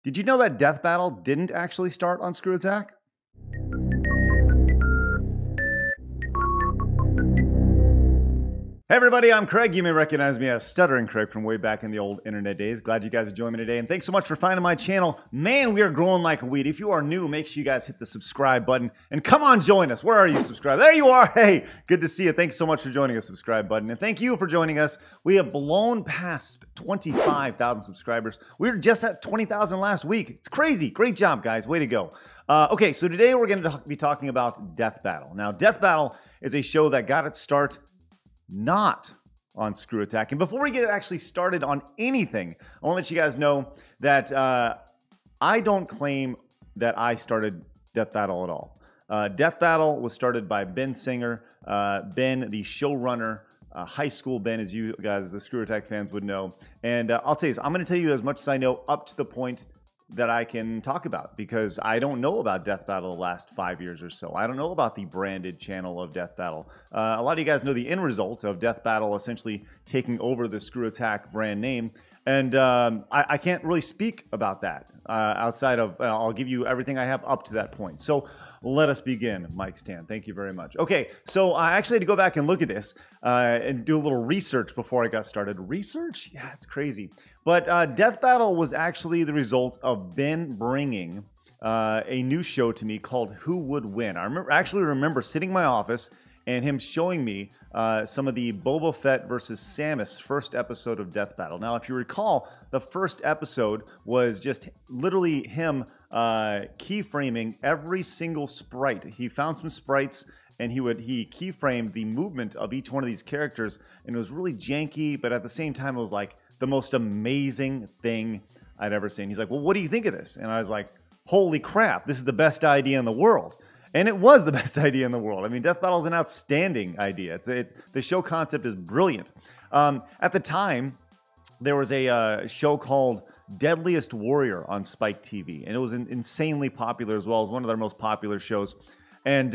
Did you know that Death Battle didn't actually start on ScrewAttack? Hey everybody, I'm Craig. You may recognize me as Stuttering Craig from way back in the old internet days. Glad you guys are joining me today, and thanks so much for finding my channel. Man, we are growing like a weed. If you are new, make sure you guys hit the subscribe button, and come on, join us. Where are you, subscribe? There you are. Hey, good to see you. Thanks so much for joining us, subscribe button, and thank you for joining us. We have blown past 25,000 subscribers. We were just at 20,000 last week. It's crazy. Great job, guys. Way to go. Okay, so today we're going to be talking about Death Battle. Now, Death Battle is a show that got its start not on ScrewAttack. And before we get actually started on anything, I want to let you guys know that I don't claim that I started Death Battle at all. Death Battle was started by Ben Singer, Ben, the showrunner, high school Ben, as you guys, the ScrewAttack fans, would know. And I'll tell you this, I'm going to tell you as much as I know up to the point that I can talk about, because I don't know about Death Battle the last 5 years or so. I don't know about the branded channel of Death Battle. A lot of you guys know the end result of Death Battle essentially taking over the ScrewAttack brand name, and I can't really speak about that outside of, I'll give you everything I have up to that point. So let us begin, Mike Stan. Thank you very much. Okay, so I actually had to go back and look at this and do a little research before I got started. Research? Yeah, it's crazy. But Death Battle was actually the result of Ben bringing a new show to me called Who Would Win. I actually remember sitting in my office and him showing me some of the Boba Fett versus Samus first episode of Death Battle. Now, if you recall, the first episode was just literally him keyframing every single sprite. He found some sprites and he keyframed the movement of each one of these characters, and it was really janky, but at the same time, it was like the most amazing thing I'd ever seen. He's like, well, what do you think of this? And I was like, holy crap, this is the best idea in the world. And it was the best idea in the world. I mean, Death Battle is an outstanding idea. The show concept is brilliant. At the time, there was a show called Deadliest Warrior on Spike TV, and it was insanely popular as well. It was one of their most popular shows. And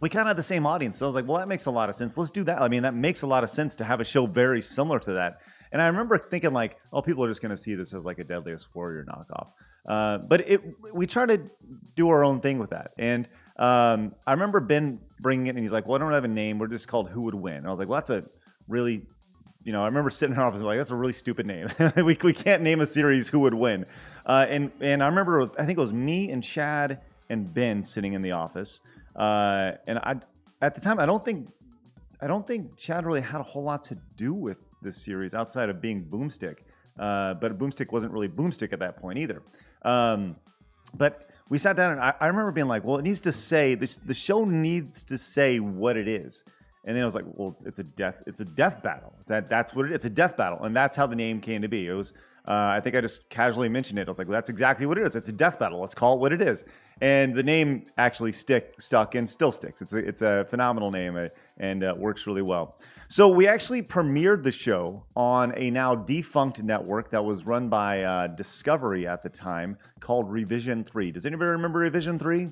we kind of had the same audience. So I was like, well, that makes a lot of sense. Let's do that. I mean, that makes a lot of sense to have a show very similar to that. And I remember thinking like, oh, people are just going to see this as like a Deadliest Warrior knockoff. But we try to do our own thing with that. And I remember Ben bringing it, and he's like, well, I don't have a name. We're just called Who Would Win. And I was like, well, that's a really, I remember sitting in our office and like, that's a really stupid name. we can't name a series Who Would Win. And I remember, I think it was me and Chad and Ben sitting in the office. And at the time, I don't think Chad really had a whole lot to do with this series outside of being Boomstick. But Boomstick wasn't really Boomstick at that point either. But we sat down, and I remember being like, well, it needs to say, the show needs to say what it is. And then I was like, well, it's a death battle. That's what it is. It's a death battle. And that's how the name came to be. It was, I think I just casually mentioned it. I was like, well, that's exactly what it is. It's a death battle. Let's call it what it is. And the name actually stuck and still sticks. It's a phenomenal name, and works really well. So we actually premiered the show on a now defunct network that was run by Discovery at the time, called Revision 3. Does anybody remember Revision 3?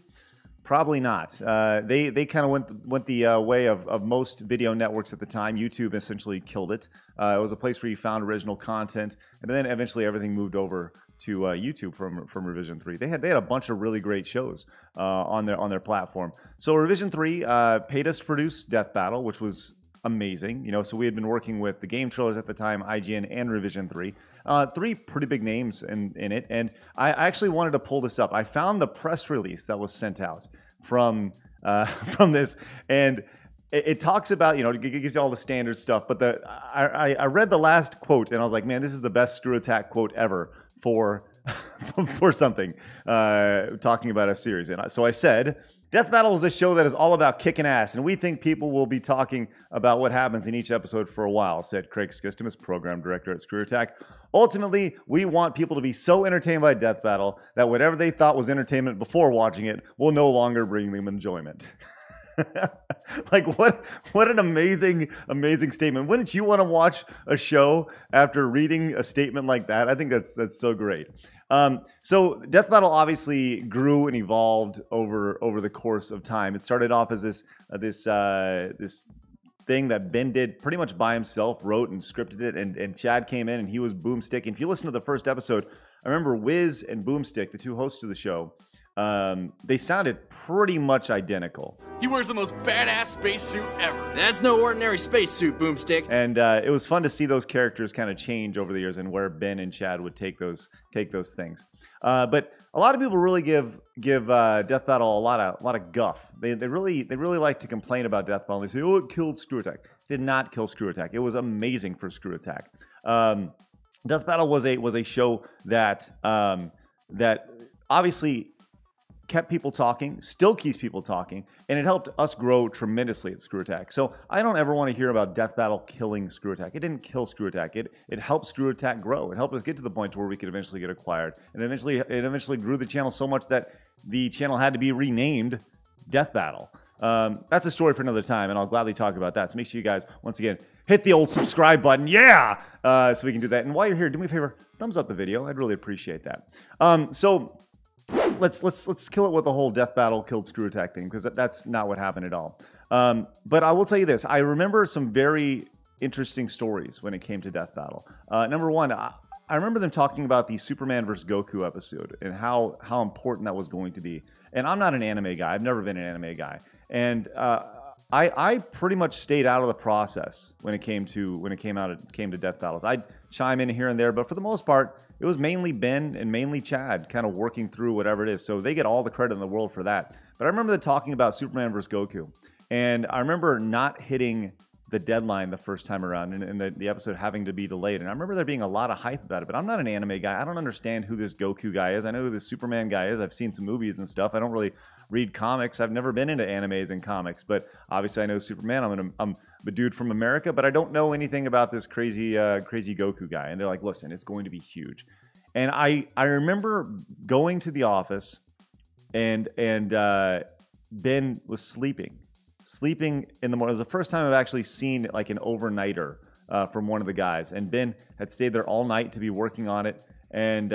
Probably not. They kind of went the way of most video networks at the time. YouTube essentially killed it. It was a place where you found original content, and then eventually everything moved over to YouTube from Revision 3. They had a bunch of really great shows on their platform. So Revision 3 paid us to produce Death Battle, which was amazing. So we had been working with the Game Trailers at the time, IGN, and Revision 3. Three pretty big names in it. And I actually wanted to pull this up. I found the press release that was sent out from this, and it talks about, it gives you all the standard stuff. But I read the last quote, and I was like, man, this is the best ScrewAttack quote ever for something talking about a series. And so I said, Death Battle is a show that is all about kicking ass, and we think people will be talking about what happens in each episode for a while, said Craig Skistimus, program director at ScrewAttack. Ultimately, we want people to be so entertained by Death Battle that whatever they thought was entertainment before watching it will no longer bring them enjoyment. Like, what an amazing statement. Wouldn't you want to watch a show after reading a statement like that? I think that's so great. So Death Battle obviously grew and evolved over the course of time. It started off as this thing that Ben did pretty much by himself, wrote and scripted it, and Chad came in and he was Boomstick. And if you listen to the first episode, I remember Wiz and Boomstick, the two hosts of the show, they sounded pretty much identical. He wears the most badass spacesuit ever. That's no ordinary spacesuit, Boomstick. And it was fun to see those characters kind of change over the years and where Ben and Chad would take those things. But a lot of people really give Death Battle a lot of guff. They really like to complain about Death Battle. They say, "Oh, it killed ScrewAttack." Did not kill ScrewAttack. It was amazing for ScrewAttack. Death Battle was a show that that obviously kept people talking, still keeps people talking, and it helped us grow tremendously at ScrewAttack. So I don't ever want to hear about Death Battle killing ScrewAttack. It didn't kill ScrewAttack. It helped ScrewAttack grow. It helped us get to the point where we could eventually get acquired. And it eventually grew the channel so much that the channel had to be renamed Death Battle. That's a story for another time, and I'll gladly talk about that. So make sure you guys, once again, hit the old subscribe button, yeah, so we can do that. And while you're here, do me a favor, thumbs up the video. I'd really appreciate that. So let's kill it with the whole Death Battle killed ScrewAttack thing, because that's not what happened at all. But I will tell you this: I remember some very interesting stories when it came to Death Battle. Number one, I remember them talking about the Superman vs. Goku episode and how important that was going to be. And I'm not an anime guy. I've never been an anime guy. And I pretty much stayed out of the process when it came to Death Battles. I'd chime in here and there, but for the most part, it was mainly Ben and mainly Chad kind of working through whatever it is. So they get all the credit in the world for that. But I remember them talking about Superman vs. Goku. And I remember not hitting the deadline the first time around and the episode having to be delayed. And I remember there being a lot of hype about it, but I'm not an anime guy. I don't understand who this Goku guy is. I know who this Superman guy is. I've seen some movies and stuff. I don't really read comics. I've never been into animes and comics, but obviously I know Superman. I'm a dude from America, but I don't know anything about this crazy Goku guy. And they're like, listen, it's going to be huge. And I remember going to the office and Ben was sleeping in the morning. It was the first time I've actually seen like an overnighter from one of the guys. And Ben had stayed there all night to be working on it. And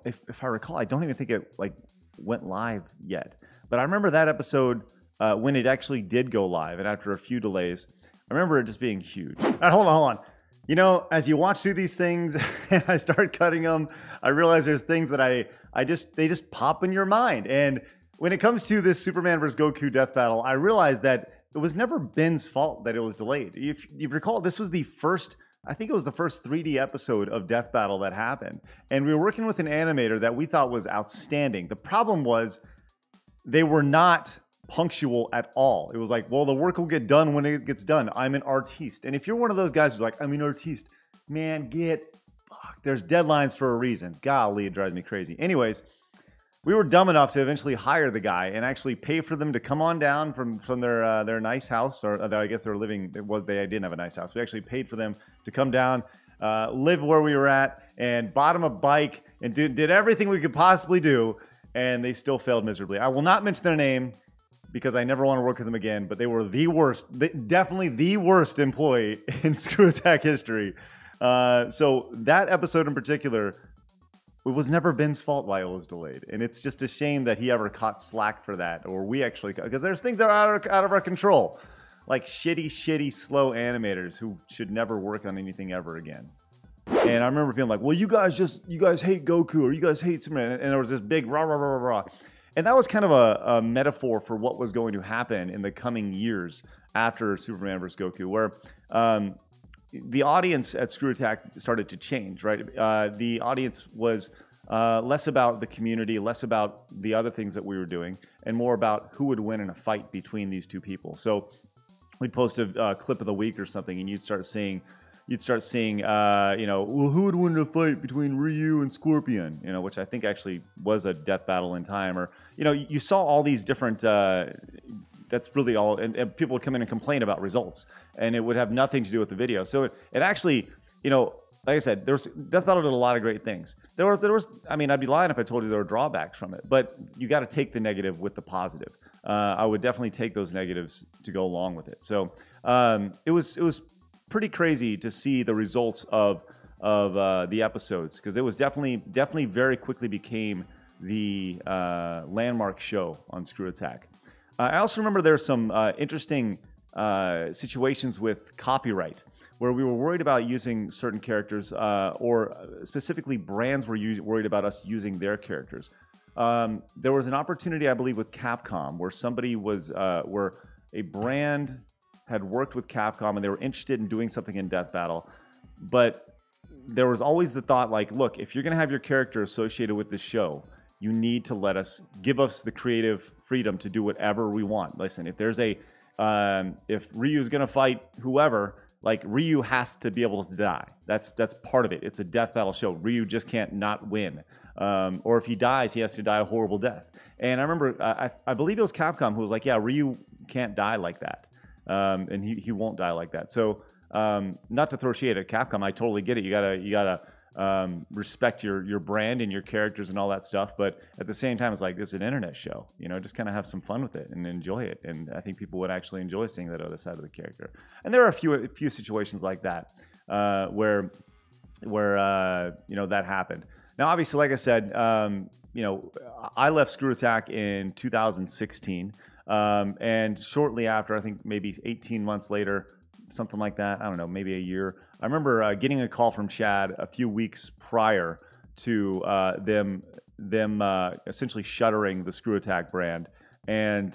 if I recall, I don't even think it like went live yet. But I remember that episode when it actually did go live, and after a few delays, I remember it just being huge. All right, hold on. You know, as you watch through these things and I start cutting them, I realize there's things that they just pop in your mind. And when it comes to this Superman vs. Goku Death Battle, I realized that it was never Ben's fault that it was delayed. If you recall, this was the first, I think it was the first 3D episode of Death Battle that happened. And we were working with an animator that we thought was outstanding. The problem was they were not punctual at all. It was like, well, the work will get done when it gets done. I'm an artiste. And if you're one of those guys who's like, I'm an artiste, man, there's deadlines for a reason. Golly, it drives me crazy. Anyways, we were dumb enough to eventually hire the guy and actually pay for them to come on down from their nice house, or I guess they were living. They didn't have a nice house. We actually paid for them to come down, live where we were at, and bought them a bike and did everything we could possibly do, and they still failed miserably. I will not mention their name because I never want to work with them again. But they were the worst, definitely the worst employee in ScrewAttack history. So that episode in particular, it was never Ben's fault why it was delayed. And it's just a shame that he ever caught slack for that. Or we actually, because there's things that are out of our control. Like shitty, slow animators who should never work on anything ever again. And I remember feeling like, well, you guys hate Goku, or you guys hate Superman. And there was this big rah, rah, rah, rah, rah. And that was kind of a metaphor for what was going to happen in the coming years after Superman vs. Goku, where the audience at ScrewAttack started to change, right? The audience was less about the community, less about the other things that we were doing, and more about who would win in a fight between these two people. So we'd post a clip of the week or something, and you'd start seeing, well, who would win in a fight between Ryu and Scorpion? You know, which I think actually was a death battle in time, or you saw all these different. That's really all, and people would come in and complain about results, and it would have nothing to do with the video. So it actually, like I said, Death Battle did a lot of great things. There was. I mean, I'd be lying if I told you there were drawbacks from it, but you got to take the negative with the positive. I would definitely take those negatives to go along with it. So it was pretty crazy to see the results of the episodes, because it was definitely very quickly became the landmark show on ScrewAttack. I also remember there's some interesting situations with copyright, where we were worried about using certain characters, or specifically brands were worried about us using their characters. There was an opportunity, I believe, with Capcom where somebody was, where a brand had worked with Capcom and they were interested in doing something in Death Battle, but there was always the thought like, look, if you're going to have your character associated with this show, you need to give us the creative freedom to do whatever we want. Listen, if there's if Ryu's going to fight whoever, like Ryu has to be able to die. That's part of it. It's a Death Battle show. Ryu just can't not win. Or if he dies, he has to die a horrible death. And I remember, I believe it was Capcom who was like, yeah, Ryu can't die like that. And he won't die like that. So not to throw shade at Capcom, I totally get it. You gotta respect your brand and your characters and all that stuff. But at the same time, it's like, this is an internet show. You know, just kind of have some fun with it and enjoy it. And I think people would actually enjoy seeing that other side of the character. And there are a few situations like that where you know, that happened. Now, obviously, like I said, you know, I left ScrewAttack in 2016, and shortly after, I think maybe 18 months later, something like that, I don't know, maybe a year, I remember getting a call from Chad a few weeks prior to them essentially shuttering the ScrewAttack brand and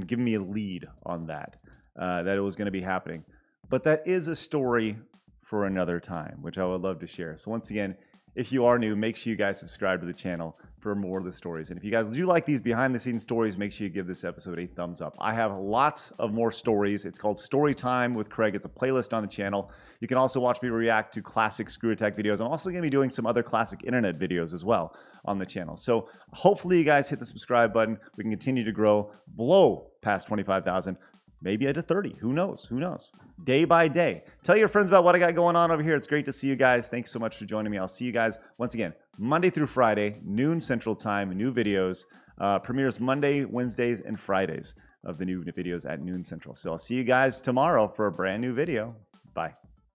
giving me a lead on that it was going to be happening. But that is a story for another time, which I would love to share. So once again, if you are new, make sure you guys subscribe to the channel for more of the stories. And if you guys do like these behind-the-scenes stories, make sure you give this episode a thumbs up. I have lots of more stories. It's called Story Time with Craig. It's a playlist on the channel. You can also watch me react to classic ScrewAttack videos. I'm also going to be doing some other classic internet videos as well on the channel. So hopefully you guys hit the subscribe button. We can continue to grow, blow past 25,000. Maybe at a 30. Who knows? Who knows? Day by day. Tell your friends about what I got going on over here. It's great to see you guys. Thanks so much for joining me. I'll see you guys once again Monday through Friday, noon Central Time, new videos. Premieres Monday, Wednesdays, and Fridays of the new videos at noon Central. So I'll see you guys tomorrow for a brand new video. Bye.